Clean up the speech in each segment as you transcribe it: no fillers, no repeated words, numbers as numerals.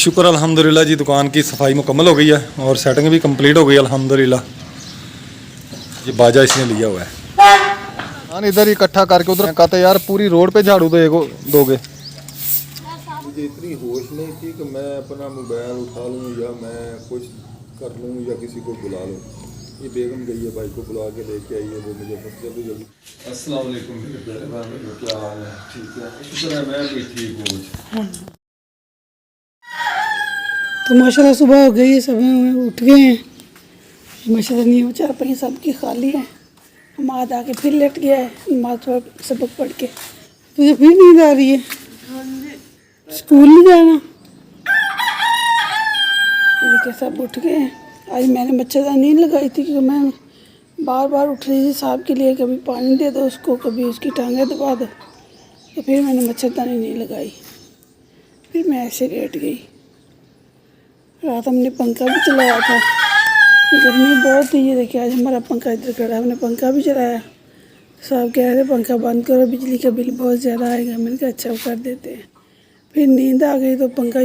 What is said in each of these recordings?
शुक्र अल्हम्दुलिल्लाह जी, दुकान की सफाई मुकम्मल हो गई है और सेटिंग भी कंप्लीट हो गई अल्हम्दुलिल्लाह। ये बाजा इसने लिया हुआ है। हाँ, इधर इकट्ठा करके उधर कहते यार पूरी रोड पे झाड़ू दोगे। मुझे इतनी होश नहीं थी कि मैं अपना मोबाइल उठा लूँ या मैं कुछ कर लूँ या किसी को बुला लूँ। ये बेगम गई है, भाई को बुला के लेके आई है, वो मुझे बस जल्दी। अस्सलाम वालेकुम मेरे प्यारे भाई, क्या हाल है? ठीक है, शुक्र है, मैं भी ठीक हूँ। तो माशाल्लाह सुबह हो गई है, सब उठ गए हैं। माशाल्लाह नहीं हो चार पाई सबकी खाली है। हमाद आके फिर लेट गया है नमाज सबक पढ़ के। तुझे फिर नींद आ रही है? स्कूल नहीं जाना? देखिए सब उठ गए हैं। आज मैंने मच्छरदानी नहीं लगाई थी क्योंकि मैं बार बार उठ रही थी साहब के लिए, कभी पानी दे दो उसको, कभी उसकी टांगें दबा दो, तो फिर मैंने मच्छरदानी नहीं लगाई। फिर मैं ऐसे लेट गई। रात हमने पंखा भी चलाया था, गर्मी बहुत थी। ये देखिए आज हमारा पंखा इधर खड़ा है, हमने पंखा भी चलाया। साहब कह रहे पंखा बंद करो, बिजली का बिल बहुत ज़्यादा आएगा। मैंने कहा अच्छा वो कर देते हैं। फिर नींद आ गई तो पंखा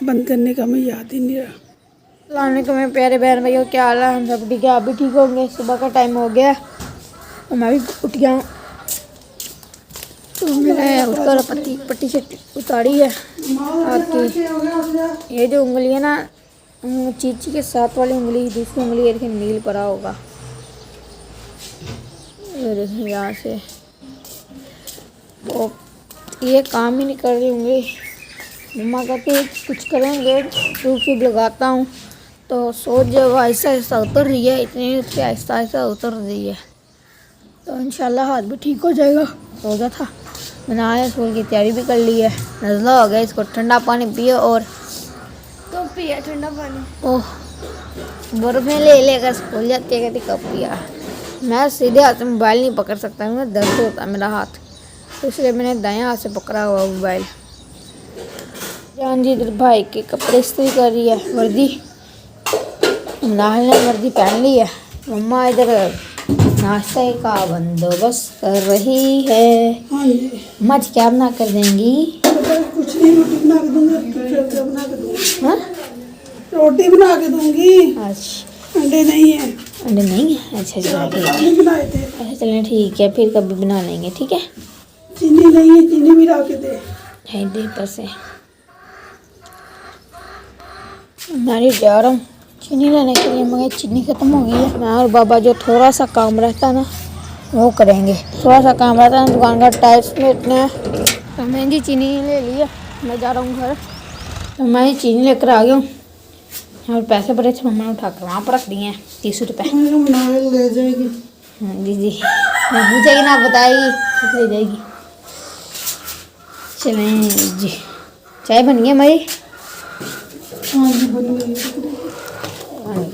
बंद करने का हमें याद ही नहीं रहा। अस्सलामुअलैकुम मेरे प्यारे बहन भाइयों, क्या हाल है? हम सब ठीक है, आप भी ठीक होंगे। सुबह का टाइम हो गया और मैं भी उठ गया हूँ। तो मैंने उठकर पट्टी से उतारी है हाथ की। ये जो उंगली है ना, चीची के साथ वाली उंगली, दूसरी उंगली ये देखिए नील पड़ा होगा, ये देखिए यहाँ से। तो ये काम ही नहीं कर रही उंगली। मम्मा कहती कुछ करेंगे, ट्यूब लगाता हूँ। तो सोच जब आहिस्ता आहिस्ता उतर रही है, इतनी पे आहिस्ता आहिस्ता उतर रही है, तो इंशाल्लाह हाथ भी ठीक हो जाएगा। हो गया था, मैंने आया स्कूल की तैयारी भी कर ली है। नज़ला हो गया, इसको ठंडा पानी पियो और तो पिया ठंडा पानी। ओह, बर्फ़ में ले लेकर स्कूल जाती है, कहती कब पिया। मैं सीधे हाथ से मोबाइल नहीं पकड़ सकता, मुझे दर्द होता है मेरा हाथ, तो इसलिए मैंने दाएं हाथ से पकड़ा हुआ मोबाइल। जान जी इधर भाई के कपड़े इस्त्री कर रही है, वर्दी नाहल ने वर्दी पहन ली है। मम्मा इधर नाश्ते का बंदोबस्त कर रही है। हाँ जी, मज क्या बना कर देंगी? कुछ नहीं, रोटी बना के दूँगी। हाँ, रोटी बना के दूँगी। अच्छा, अंडे नहीं है। अंडे नहीं है? अच्छा चलो ठीक है, नहीं बनाए थे। अच्छा चलें ठीक है, फिर कभी बना लेंगे, ठीक है। चीनी नहीं है, चीनी भी ला के दे। है दे पर से मैं जा रहा हूँ चीनी लेने के लिए, मगर चीनी ख़त्म हो गई है। मैं और बाबा जो थोड़ा सा काम रहता है ना वो करेंगे। थोड़ा सा काम रहता है ना, दुकान का टाइल्स में इतने, तो महंगी चीनी ले ली है। मैं जा रहा हूँ घर, तो मैं ही चीनी लेकर आ गया हूँ। और पैसे बड़े थे, मम्मा ने उठाकर वहाँ पर रख दिए हैं 30 रुपये। ले जाएगी। हाँ जी, मैं पूछेगी ना बताएगी, ले जाएगी। चलें जी, चाय बन गई हमारी? हाँ जी बन गई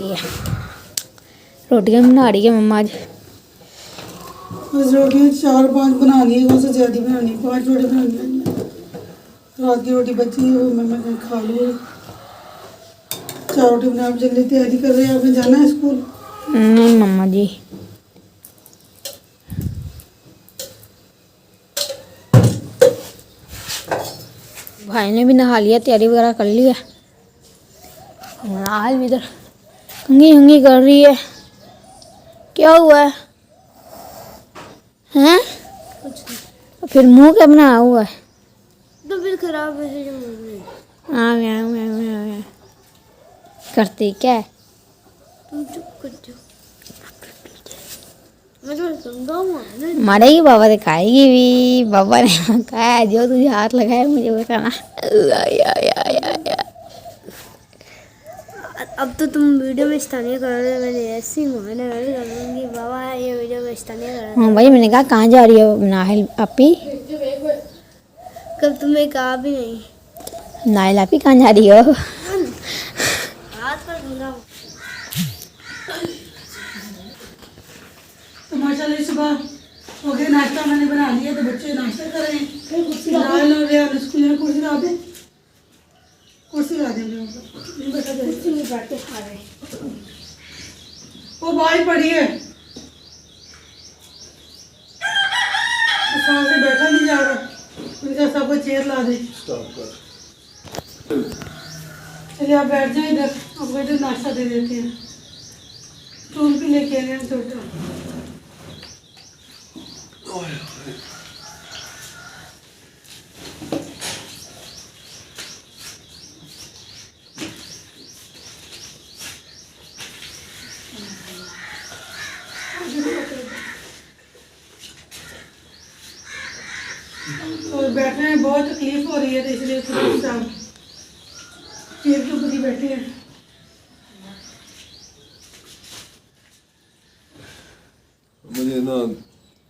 है। रोटियाँ बना रही है मम्मा आज। बस रोटियाँ 4-5 बनानी है, उससे ज़्यादा बनानी है, 5 रोटी बनानी है। रात की रोटी बची है, वो मैं खा लूँगी। 4 रोटी बना, आप जल्दी तैयारी कर रहे हैं, आपने जाना है स्कूल? नहीं मम्मा जी, भाई ने भी नहा लिया, तैयारी वगैरह कर ली है। हाल इधर हंगी हंगी कर रही है। क्या हुआ है? हैं? फिर मुंह क्या बनाया हुआ है? तो फिर खराब है जो आ गया करती क्या है? तुम चुप कर जाओ, मैं तो समझाऊंगा ना। मारेगी बाबा, दिखाएगी भी। बाबा ने कहा जो तुझे हाथ लगाया मुझे बताना। अब तो तुम वीडियो में स्थानीय कर रहे हो, मैंने ऐसी मैंने कर दूंगी बाबा ये वीडियो में स्थानीय कर। हाँ भाई, मैंने कहा कहाँ जा रही हो नाहिल आपी? कब तुम्हें कहा भी नहीं। नाहिल आपी कहाँ जा रही हो? हाथ पर दूंगा। तो माशाल्लाह सुबह हो गया, नाश्ता मैंने बना लिया, तो बच्चे नाश्ता कर रहे हैं। कुर्सी ला दे, कुर्सी ला दे, कुर्सी में बैठ के खा रहे हैं। वो भाई पड़ी है, से बैठा नहीं जा रहा, उनका सबको चेयर ला दे। चलिए आप बैठ जाए इधर, आपको इधर नाश्ता दे देते हैं। टूल भी लेके आए हैं छोटा। और बैठने में बहुत तकलीफ हो रही है, तो इसलिए फिरोज साहब चेयर के ऊपर ही बैठे हैं। मुझे ना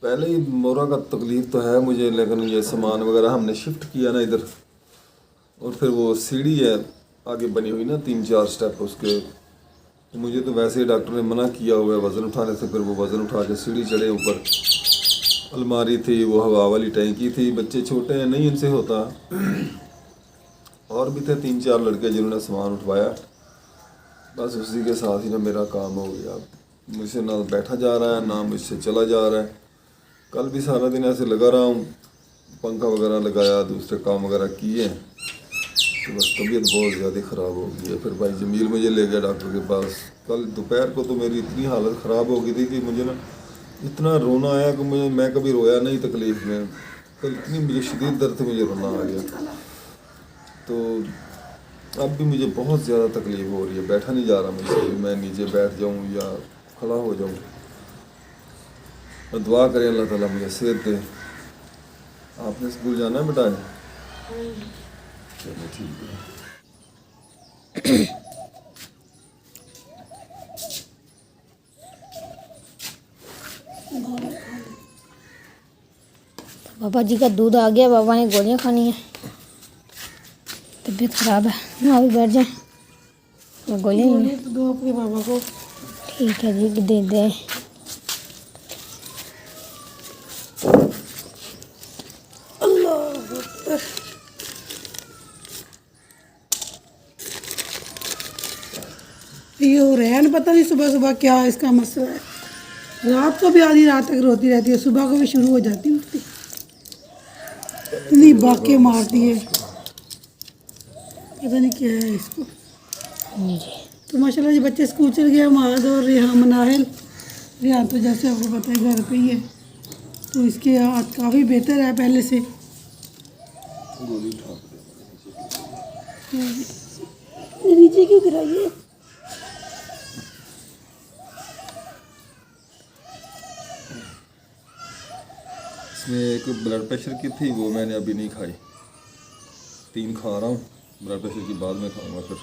पहले ही मोरा का तकलीफ तो है मुझे, लेकिन ये सामान वगैरह हमने शिफ्ट किया ना इधर, और फिर वो सीढ़ी है आगे बनी हुई ना 3-4 स्टेप उसके, तो मुझे तो वैसे ही डॉक्टर ने मना किया हुआ है वज़न उठाने से। फिर वो वज़न उठा के सीढ़ी चढ़े ऊपर। अलमारी थी, वो हवा वाली टैंकी थी, बच्चे छोटे हैं नहीं इनसे होता। और भी थे 3-4 लड़के जिन्होंने सामान उठवाया, बस उसी के साथ ही ना मेरा काम हो गया। मुझसे ना बैठा जा रहा है ना मुझसे चला जा रहा है। कल भी सारा दिन ऐसे लगा रहा हूँ, पंखा वगैरह लगाया, दूसरे काम वगैरह किए, तो बस तबीयत बहुत ज़्यादा ख़राब हो गई है। फिर भाई जमील मुझे ले गया डॉक्टर के पास। कल दोपहर को तो मेरी इतनी हालत ख़राब हो गई थी कि मुझे ना इतना रोना आया कि मैं कभी रोया नहीं तकलीफ़ में। कल इतनी मुझे शदीद दर्द से मुझे रोना आ गया। तो अब भी मुझे बहुत ज़्यादा तकलीफ़ हो रही है, बैठा नहीं जा रहा मुझसे, मैं नीचे बैठ जाऊँ या खड़ा हो जाऊँ। और दुआ करें अल्लाह ताला मुझे सेहत दे। आपने स्कूल जाना है बेटा? चलो ठीक है। पापा जी का दूध आ गया, पापा ने गोलियां खानी है, तबीयत खराब है। ना भी बैठ जाए, मैं गोलियां नहीं। तो दो अपने बाबा को। ठीक है जी, दे दे। ये हो रहा है ना, पता नहीं सुबह सुबह क्या इसका मसला है। रात को भी आधी रात तक रोती रहती है, सुबह को भी शुरू हो जाती है उठती, इतनी बाके मारती है, पता नहीं क्या है इसको। तो माशाल्लाह जी बच्चे स्कूल चल गए, माद और रेहान मनाहिल। रेहान तो जैसे आपको पता है घर पे ही है, तो इसके हाथ काफ़ी बेहतर है पहले से। नीचे क्यों गिराइए? इसमें एक ब्लड प्रेशर की थी, वो मैंने अभी नहीं खाई। 3 खा रहा हूँ, ब्लड प्रेशर की बाद में खाऊंगा फिर।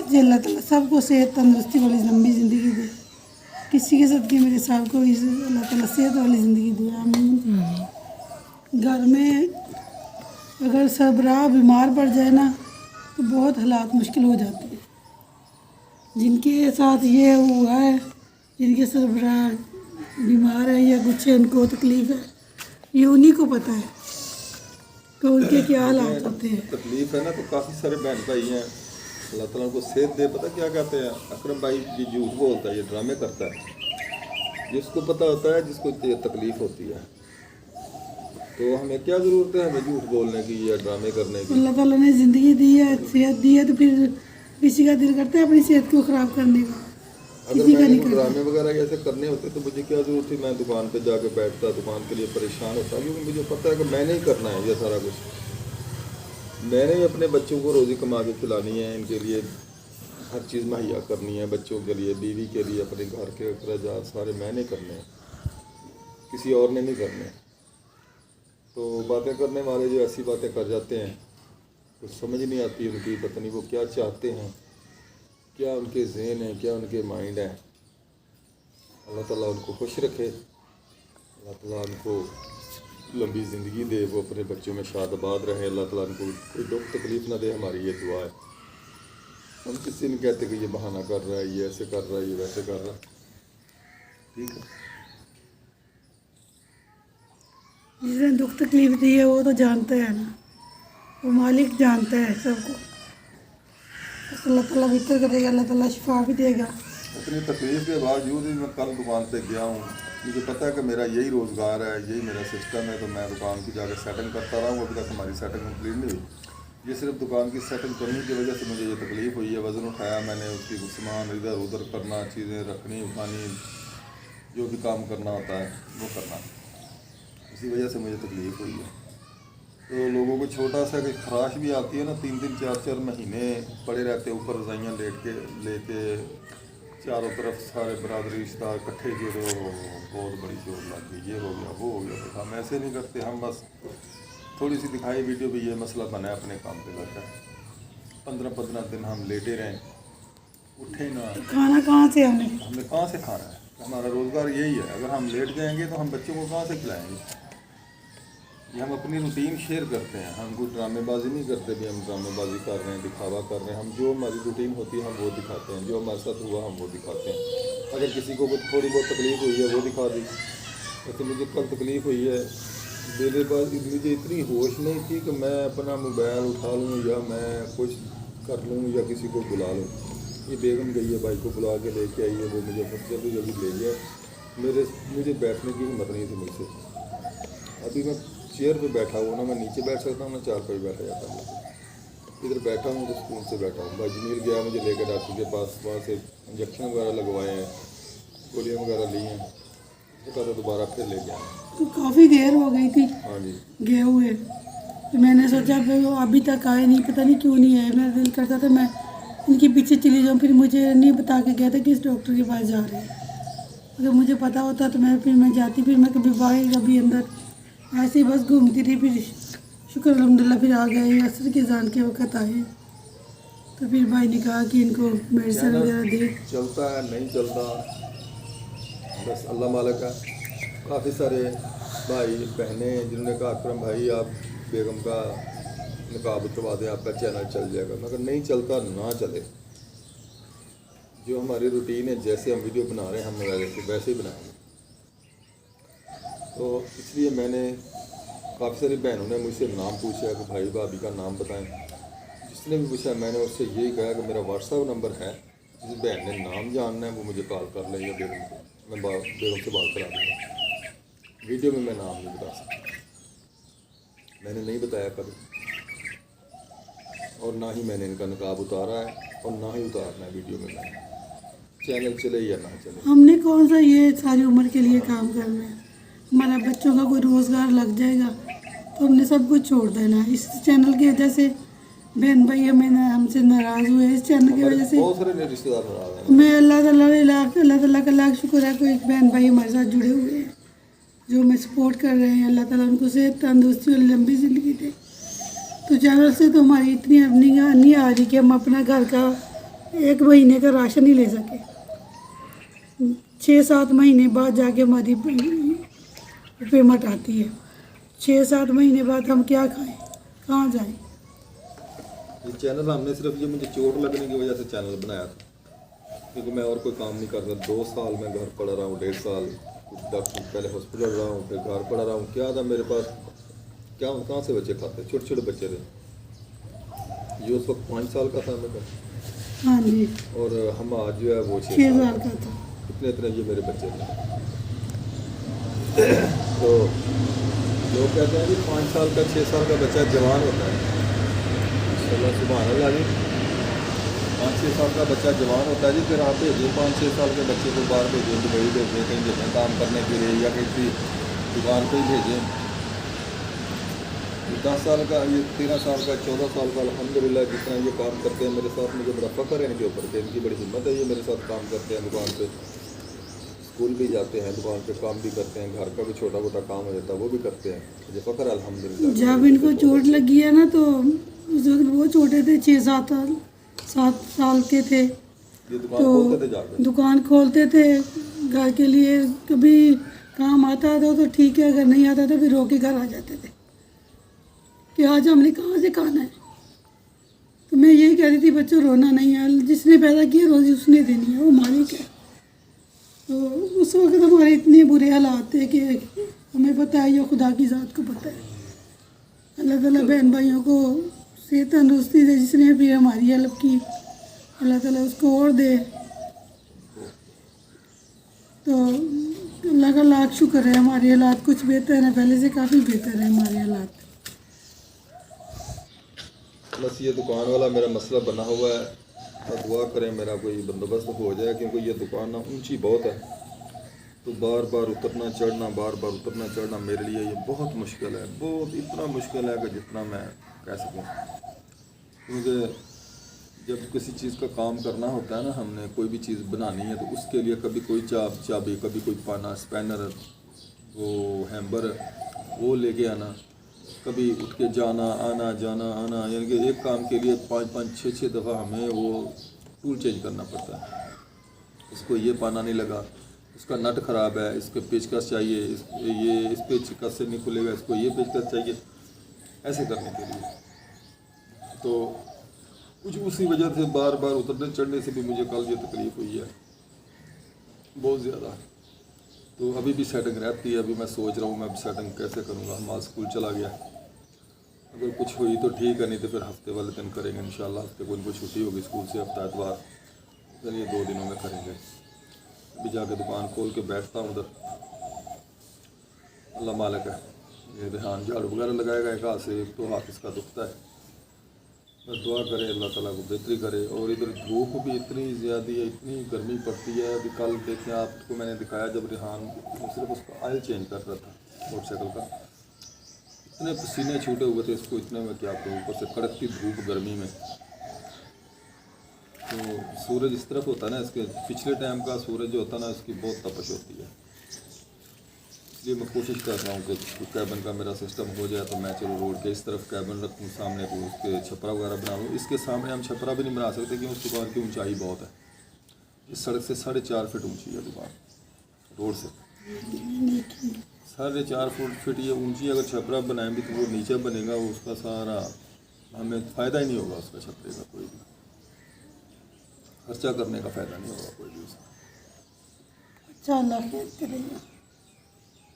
जी अल्लाह ताला सबको सेहत तंदुरुस्ती वाली लंबी ज़िंदगी दे। किसी के साथ के मेरे साहब को भी अल्लाह ताला सेहत वाली ज़िंदगी दे, आमीन। घर में अगर सरबराह बीमार पड़ जाए ना तो बहुत हालात मुश्किल हो जाते हैं। जिनके साथ ये हुआ है, जिनके सरबराह बीमार है या कुछ है, उनको तकलीफ़ है, ये उन्हीं को पता है तो उनके क्या हालात होते हैं। तकलीफ है ना, तो काफ़ी सारे बहन भाई हैं, अल्लाह ताला को सेहत दे। पता क्या कहते हैं, अकरम भाई ये झूठ बोलता है, ये ड्रामे करता है। जिसको पता होता है, जिसको ये तकलीफ़ होती है, तो हमें क्या ज़रूरत है हमें झूठ बोलने की या ड्रामे करने की। अल्लाह ताला ने ज़िंदगी दी है, सेहत दी है, तो फिर किसी का दिल करता है अपनी सेहत को ख़राब करने का? अगर मैंने कोई ड्रामे वगैरह ऐसे करने होते तो मुझे क्या ज़रूरत थी, मैं दुकान पे जाके बैठता, दुकान के लिए परेशान होता, क्योंकि मुझे पता है कि मैंने ही करना है ये सारा कुछ। मैंने ही अपने बच्चों को रोज़ी कमा के खिलानी है, इनके लिए हर चीज़ मुहैया करनी है, बच्चों के लिए, बीवी के लिए, अपने घर के अखराजात सारे मैंने करने हैं, किसी और ने नहीं करने। तो बातें करने वाले जो ऐसी बातें कर जाते हैं, कुछ समझ नहीं आती उनकी, पता नहीं वो क्या चाहते हैं, क्या उनके ज़हन है, क्या उनके माइंड है। अल्लाह ताला उनको खुश रखे, अल्लाह ताला उनको लंबी ज़िंदगी दे, वो अपने बच्चों में शादाबाद रहे, अल्लाह ताला उनको कोई दुख तकलीफ़ ना दे। हमारी ये दुआ है। हम किसी नहीं कहते कि ये बहाना कर रहा है, ये ऐसे कर रहा है, ये वैसे कर रहा है, ठीक है। जिसने दुख तकलीफ दी है वो तो जानता है ना, वो मालिक जानता है सबको। अल्लाह ताला बेहतर करेगा, अल्लाह ताला शिफा भी देगा। इतनी तकलीफ के बावजूद भी मैं कल दुकान पे गया हूँ, मुझे पता है कि मेरा यही रोज़गार है, यही मेरा सिस्टम है, तो मैं दुकान की जाकर सेटिंग करता रहा हूँ। अभी तक हमारी सेटिंग कंप्लीट नहीं हुई। ये सिर्फ दुकान की सेटिंग करने की वजह से मुझे ये तकलीफ़ हुई है। वज़न उठाया मैंने, उसकी सामान इधर उधर करना, चीज़ें रखनी उठानी, जो भी काम करना होता है वो करना, इसी वजह से मुझे तकलीफ़ हुई है। तो लोगों को छोटा सा कि खराश भी आती है ना, 3-3 4-4 महीने पड़े रहते, ऊपर रजाइयाँ लेके चारों तरफ सारे बरादरी रिश्ता इकट्ठे जो बहुत बड़ी चोट लग गई, ये हो गया वो हो गया। तो हम ऐसे नहीं करते, हम बस थोड़ी सी दिखाई वीडियो भी ये मसला बना है अपने काम पे लगा। 15-15 दिन हम लेटे रहें, उठे ना। खाना कहाँ से हमें कहाँ से खाना है? हमारा रोज़गार यही है। अगर हम लेट जाएंगे तो हम बच्चों को कहाँ से खिलाएंगे? ये हम अपनी रूटीन शेयर करते हैं, हम कोई ड्रामेबाजी नहीं करते भी हम ड्रामेबाजी कर रहे हैं, दिखावा कर रहे हैं। हम जो हमारी रूटीन होती है हम वो दिखाते हैं, जो हमारे साथ हुआ हम वो दिखाते हैं। अगर किसी को थोड़ी बहुत तकलीफ़ हुई है वो दिखा दी। तो मुझे कल तकलीफ़ हुई है, मेरे पास मुझे इतनी होश नहीं थी कि मैं अपना मोबाइल उठा लूँ या मैं कुछ कर लूँ या किसी को बुला लूँ। ये बेगम गई है, भाई को बुला के लेके आई है, वो मुझे जल्दी जल्दी ले गया। मुझे बैठने की हिम्मत नहीं थी मुझसे। अभी मैं चेयर पे बैठा हुआ ना, मैं नीचे बैठ सकता हूँ ना, चार पे बैठा जाता हूँ। इधर बैठा हूँ तो स्कूल से बैठा हूँ। भाई जमील गया मुझे लेकर डॉक्टर के पास, वहाँ से इंजेक्शन वगैरह लगवाए हैं, गोलियाँ वगैरह ली हैं, उसका तो दोबारा फिर ले गया। तो काफ़ी देर हो गई थी हाँ जी, गए हुए। तो मैंने सोचा भाई वो अभी तक आए नहीं, पता नहीं क्यों नहीं आए। मेरा दिल करता था मैं इनके पीछे चली जाऊँ, फिर मुझे नहीं बता के गया था कि इस डॉक्टर के पास जा रहे हैं। अगर मुझे पता होता तो मैं जाती, फिर मैं कभी बाहर कभी अंदर, ऐसे ही बस घूमती रही। फिर शुक्र अल्हम्दुलिल्लाह फिर आ गए, असर के जान के वक़्त आए। तो फिर भाई ने कहा कि इनको मेडिसिन वगैरह दे। चलता है नहीं चलता बस अल्लाह मालिक है। काफ़ी सारे भाई बहनें जिन्होंने कहा अकरम भाई आप बेगम का निकाब उतरवा दें, आपका चैनल चल जाएगा। मगर नहीं चलता ना चले। जो हमारी रूटीन है, जैसे हम वीडियो बना रहे हैं हम वैसे ही बनाएंगे। तो इसलिए मैंने काफ़ी सारी बहनों ने मुझसे नाम पूछा कि भाई भाभी का नाम बताएं। जिसने भी पूछा मैंने उससे यही कहा कि मेरा व्हाट्सएप नंबर है, जिस बहन ने नाम जानना है वो मुझे कॉल कर ले या बेगम को, मैं बेगम से बात करा दूँगा। वीडियो में मैं नाम नहीं बता सकता, मैंने नहीं बताया कभी, और ना ही मैंने इनका निकाब उतारा है और ना ही उतारना है वीडियो में। मैंने चैनल चले या ना चले, हमने कौन सा ये सारी उम्र के लिए काम करना है। हमारा बच्चों का कोई रोज़गार लग जाएगा तो हमने सब कुछ छोड़ देना। इस चैनल की वजह से बहन भाई हमसे नाराज़ हुए, इस चैनल की वजह से बहुत सारे रिश्तेदार नाराज़ हैं। मैं अल्लाह ताला का लाख शुक्र है, कोई एक बहन भाई हमारे साथ जुड़े हुए हैं जो हमें सपोर्ट कर रहे हैं। अल्लाह ताला उनको सेहत तंदुरुस्ती और लंबी ज़िंदगी दे। तो चैनल से तो हमारी इतनी अर्निंग नहीं आ रही कि हम अपना घर का 1 महीने का राशन ही ले सके। 6-7 महीने बाद जाके हमारी पेमेंट आती है। 6-7 महीने बाद हम क्या खाएं, कहाँ जाएं? ये चैनल हमने सिर्फ ये मुझे चोट लगने की वजह से चैनल बनाया था, क्योंकि मैं और कोई काम नहीं करता। 2 साल मैं घर पड़ा रहा हूँ, 1.5 साल डॉक्टर, पहले हॉस्पिटल रहा हूँ, फिर घर पड़ा रहा हूँ। क्या था मेरे पास, क्या कहाँ से बच्चे खाते, छोटे छोटे बच्चे थे। ये उस वक्त 5 साल का था मेरा, हाँ जी, और हम आज जो है वो 6 साल का था। इतने ये मेरे बच्चे थे। तो लोग कहते हैं कि 5 साल का 6 साल का बच्चा जवान होता है। माशाल्लाह सुभान अल्लाह जी, 5-6 साल का बच्चा जवान होता है जी। फिर आप भेजिए 5-6 साल के बच्चे को बाहर भेजें, दुबई भेजें, कहीं जगह काम करने के लिए, या किसी दुकान पर ही भेजें। 10 साल का, ये 13 साल का, 14 साल का, अल्हम्दुलिल्लाह जितना ये काम करते हैं मेरे साथ, मुझे बड़ा फ़ख्र है इनके ऊपर कि इनकी बड़ी हिम्मत है। ये मेरे साथ काम करते हैं, दुकान पे स्कूल भी जाते हैं, दुकान पे काम भी करते हैं, घर का भी छोटा मोटा काम हो जाता है वो भी करते हैं। मुझे फ़ख्र है अल्हम्दुलिल्लाह। जब इनको चोट लगी है ना, तो उस वक्त वो छोटे थे, 6-7 साल के थे। ये दुकान खोलते थे जाकर, दुकान खोलते थे घर के लिए। कभी काम आता था तो ठीक है, अगर नहीं आता था फिर रो के घर आ जाते थे कि आज हमने कहाँ से खाना है। तो मैं यही कह रही थी बच्चों रोना नहीं है, जिसने पैदा किया रोज़ी उसने देनी है, वो मालिक है। तो उस वक्त हमारे इतने बुरे हालात थे कि हमें पता है, ये खुदा की ज़ात को पता है। अल्लाह ताला बहन भाइयों को सेहत तंदुरुस्ती दे, जिसने भी हमारी हेल्प की अल्लाह ताला उसको और दे। तो अल्लाह का लाख शुक्र है, हमारे हालात कुछ बेहतर है, पहले से काफ़ी बेहतर है हमारे हालात। बस ये दुकान वाला मेरा मसला बना हुआ है, और दुआ करें मेरा कोई बंदोबस्त हो जाए, क्योंकि ये दुकान ना ऊंची बहुत है, तो बार बार उतरना चढ़ना, बार बार उतरना चढ़ना मेरे लिए ये बहुत मुश्किल है, बहुत इतना मुश्किल है कि जितना मैं कह सकूँ। क्योंकि जब किसी चीज़ का काम करना होता है ना, हमने कोई भी चीज़ बनानी है, तो उसके लिए कभी कोई चाबी, कभी कोई पाना, स्पैनर, वो हैम्बर, वो लेके आना, कभी उठ के जाना आना, यानी कि एक काम के लिए 5-5, 6-6 दफ़ा हमें वो टूल चेंज करना पड़ता है। इसको ये पाना नहीं लगा, इसका नट ख़राब है, इसके पेचकस चाहिए, इस पेचकस से नहीं खुलेगा, इसको ये पेचकस चाहिए, ऐसे करने के लिए। तो कुछ उसी वजह से बार बार उतरने चढ़ने से भी मुझे कल ये तकलीफ़ हुई है बहुत ज़्यादा। तो अभी भी सेटिंग रहती है, अभी मैं सोच रहा हूँ मैं अब सेटिंग कैसे करूँगा। हमारा स्कूल चला गया, अगर कुछ हुई तो ठीक है, नहीं तो फिर हफ्ते वाले दिन करेंगे इंशाल्लाह। हफ्ते को इनको छुट्टी होगी स्कूल से, हफ्ता एतवार, चलिए 2 दिनों में करेंगे। अभी जाके दुकान खोल के बैठता हूँ उधर, अल्लाह मालिक है। ये ध्यान झाड़ू वगैरह लगाएगा एक हाथ से, एक तो हाथ इसका दुखता है। बस दुआ करें अल्लाह ताला को बेहतरी करे। और इधर धूप भी इतनी ज़्यादा है, इतनी गर्मी पड़ती है। अभी कल देखें आपको मैंने दिखाया, जब रिहान सिर्फ उसका ऑयल चेंज कर रहा था मोटरसाइकिल का, इतने पसीने छूटे हुए थे इसको, इतने में क्या आपको ऊपर से कड़कती धूप गर्मी में। तो सूरज इस तरफ होता है ना, इसके पिछले टाइम का सूरज जो होता है ना, इसकी बहुत तपश होती है। इसलिए मैं कोशिश कर रहा हूँ कि कैबिन का मेरा सिस्टम हो जाए, तो मैं चलो रोड के इस तरफ कैबिन रखूँ, सामने को उसके छपरा वगैरह बना लूँ। इसके सामने हम छपरा भी नहीं बना सकते, क्योंकि उस दुकान की ऊंचाई बहुत है। इस सड़क से 4.5 फीट ऊंची है दुकान, रोड से 4.5 फीट ये ऊंची। अगर छपरा बनाएं भी तो वो नीचे बनेगा, उसका सारा हमें फ़ायदा ही नहीं होगा, उसका छपरे का कोई भी खर्चा करने का फ़ायदा नहीं होगा कोई भी उसका। अच्छा, अल्लाह खैर करेगा।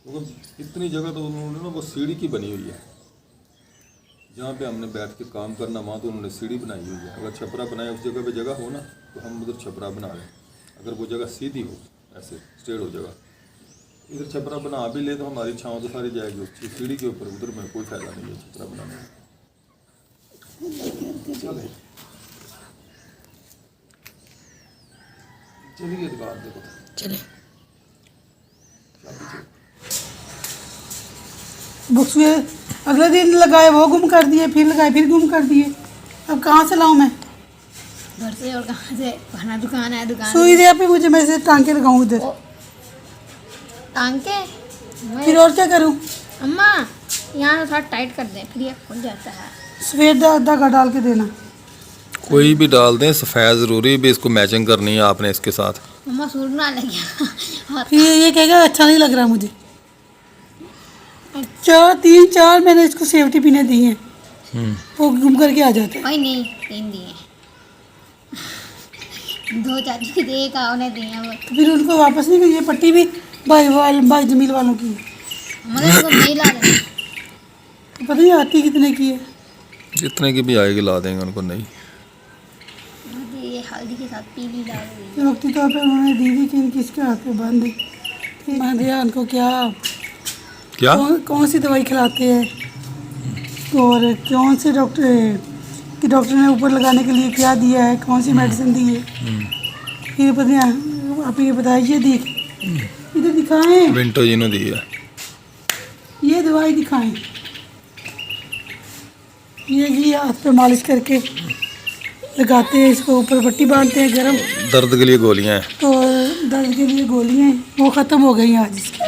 क्योंकि इतनी जगह तो उन्होंने ना वो सीढ़ी की बनी हुई है, जहाँ पे हमने बैठ के काम करना, वहाँ तो उन्होंने सीढ़ी बनाई हुई है। अगर छपरा बनाए उस जगह पे जगह हो ना, तो हम उधर छपरा बना लें। अगर वो जगह सीधी हो, ऐसे स्ट्रेट हो जगह, इधर छपरा बना भी ले तो हमारी छाँव तो सारी जाएगी उसकी सीढ़ी के ऊपर, उधर में कोई फ़ायदा नहीं है छपरा बनाने में। चलिए दुकान देखो, चले बुक्स हुए अगले दिन लगाए, वो गुम कर दिए, फिर लगाए, फिर गुम कर दिए। अब कहाँ से लाऊं मैं? घर से और कहाँ से? खाना दुकान है, दुकान सुई दे पे मुझे, मैं से टांके लगाऊं इधर, टांके। फिर और क्या करूं? अम्मा यहाँ थोड़ा टाइट कर दें, फिर ये खुल जाता है। सफेद धागा डाल के देना। कोई भी डाल दें, सफ़ेद ज़रूरी भी इसको मैचिंग करनी है आपने इसके साथ। मम्मा सूट बना लेंगे। फिर ये कहेगा अच्छा नहीं लग रहा मुझे। 3-4 मैंने इसको सेफ्टी पिने दी हैं, वो गुम करके आ जाता है। कोई नहीं, 3 दिए, 2 चाची के दिए, का उन्हें दिए वो। तो फिर उनको वापस नहीं, ये पट्टी भी भाई जमील वालों की है। मगर उनको नहीं ला देना। तो पता नहीं आती कितने की है। जितने की भी आएगी ला देंगे उनको। नहीं, ये हल्दी के साथ पीली डाल दी। तो वक्ती तौर पर उन्होंने दी थी कि इनकी इसके हाथ पे बांध दिया। उनको क्या कौन सी दवाई खिलाते हैं, और कौन से डॉक्टर ने ऊपर लगाने के लिए क्या दिया है, कौन सी मेडिसिन दी है, फिर पता आप ये बताइए। देख इधर दिखाएं, विंटो जी ने दी है ये दवाई दिखाएं। ये जी हाथ पे मालिश करके लगाते हैं, इसको ऊपर पट्टी बांधते हैं गरम। दर्द के लिए गोलियां हैं, तो दर्द के लिए गोलियां हैं, वो ख़त्म हो गई आज इसकी।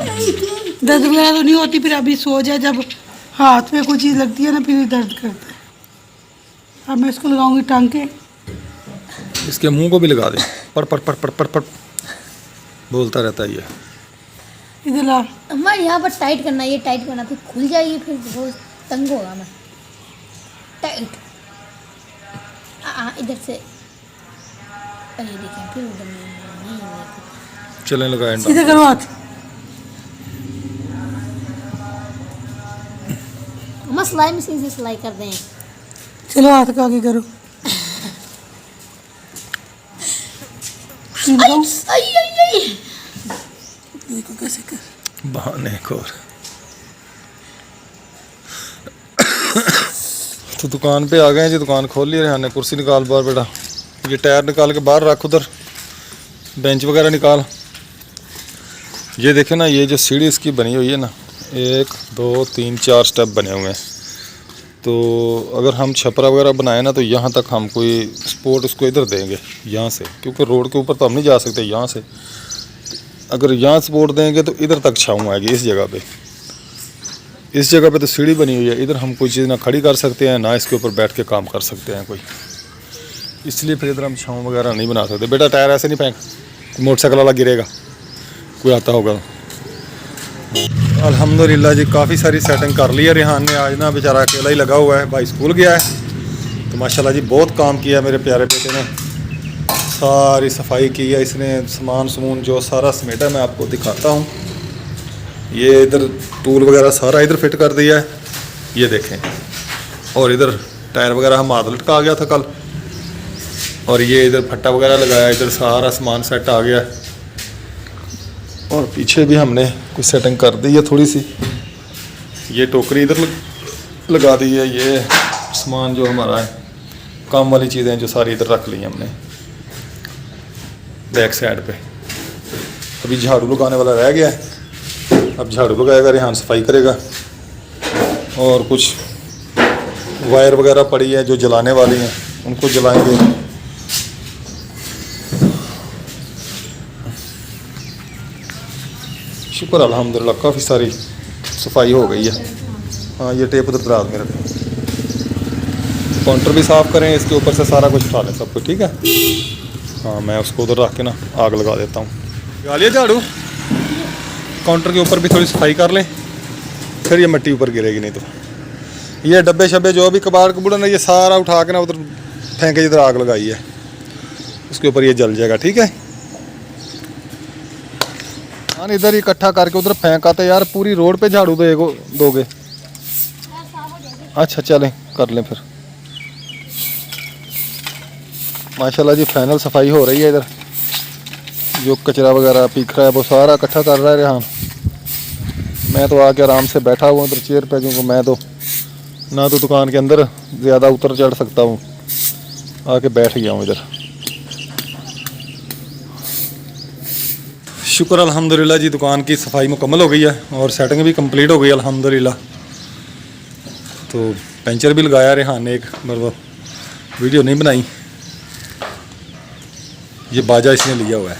दर्द वगैरह तो नहीं होती, फिर अभी सो जाए, जब हाथ में कोई चीज़ लगती है ना, फिर दर्द करता है। अब मैं इसको लगाऊंगी टांके। इसके मुंह को भी लगा दें, पर पर पर पर पर पर बोलता रहता है ये। इधर ला, अम्मा यहाँ पर टाइट करना, ये टाइट करना, फिर खुल जाएगी, फिर बहुत तंग होगा मैं। टाइट इधर से, ये देखें, फिर उधर नहीं। चलें लगाएं। सीधे करो हाथ। अम्मा सिलाई मशीन से सिलाई कर दें। चलो हाथ का आगे करो। देखो कैसे कर। बहाने खोर। तो दुकान पे आ गए हैं जी, दुकान खोल ली रेहान ने। कुर्सी निकाल बाहर बेटा, ये टायर निकाल के बाहर रख, उधर बेंच वगैरह निकाल। ये देखे ना, ये जो सीढ़ी इसकी बनी हुई है ना, 1 2 3 4 स्टेप बने हुए हैं। तो अगर हम छपरा वगैरह बनाए ना, तो यहाँ तक हम कोई सपोर्ट उसको इधर देंगे यहाँ से, क्योंकि रोड के ऊपर तो हम नहीं जा सकते यहाँ से। अगर यहाँ सपोर्ट देंगे तो इधर तक छाँव आएगी इस जगह पे। इस जगह पे तो सीढ़ी बनी हुई है, इधर हम कोई चीज़ ना खड़ी कर सकते हैं ना इसके ऊपर बैठ के काम कर सकते हैं कोई, इसलिए फिर इधर हम छाँव वगैरह नहीं बना सकते। बेटा टायर ऐसे नहीं फेंक, मोटरसाइकिल वाला गिरेगा, कोई आता होगा। अल्हम्दुलिल्लाह जी, काफ़ी सारी सेटिंग कर ली है रेहान ने। आज ना बेचारा अकेला ही लगा हुआ है, भाई स्कूल गया है। तो माशाल्लाह जी बहुत काम किया मेरे प्यारे बेटे ने, सारी सफाई की है इसने। सामान समून जो सारा समेटा, मैं आपको दिखाता हूँ। ये इधर टूल वगैरह सारा इधर फिट कर दिया है, ये देखें। और इधर टायर वगैरह हम हाथ लटका गया था कल, और ये इधर फट्टा वगैरह लगाया, इधर सारा सामान सेट आ गया। और पीछे भी हमने कुछ सेटिंग कर दी है थोड़ी सी। ये टोकरी इधर लगा दी है, ये सामान जो हमारा है काम वाली चीज़ें जो सारी इधर रख ली हैं हमने बैक साइड पे। अभी झाड़ू लगाने वाला रह गया है, अब झाड़ू लगाएगा रेहान, सफाई करेगा। और कुछ वायर वगैरह पड़ी है जो जलाने वाली हैं, उनको जलाएंगे। शुक्र अल्हम्दुलिल्लाह, काफ़ी सारी सफाई हो गई है। हाँ, ये टेप उधर दराज में रखें। काउंटर भी साफ़ करें, इसके ऊपर से सारा कुछ उठा लें सब कुछ, ठीक है। हाँ, मैं उसको उधर रख के ना आग लगा देता हूँ। लगा लिया झाड़ू, काउंटर के ऊपर भी थोड़ी सफाई कर लें, फिर ये मिट्टी ऊपर गिरेगी नहीं तो। ये डब्बे शब्बे जो भी कबाड़ कबूड़ ना, ये सारा उठा के ना उधर फेंके, इधर आग लगाई है, उसके ऊपर ये जल जाएगा, ठीक है। हाँ, इधर ही इकट्ठा करके उधर फेंका तो यार, पूरी रोड पे झाड़ू दोगे। अच्छा चलें, कर लें फिर। माशाल्लाह जी फाइनल सफाई हो रही है। इधर जो कचरा वगैरह बिखरा है वो सारा इकट्ठा कर रहा है रेहान। मैं तो आके आराम से बैठा हुआ उधर चेयर पे, क्योंकि मैं तो ना तो दुकान के अंदर ज़्यादा उतर चढ़ सकता हूँ, आके बैठ गया हूँ इधर। शुक्र अल्हम्दुलिल्लाह जी, दुकान की सफाई मुकम्मल हो गई है और सेटिंग भी कंप्लीट हो गई अल्हम्दुलिल्लाह। तो पंचर भी लगाया रेहान ने, एक बार वीडियो नहीं बनाई। ये बाजा इसने लिया हुआ है।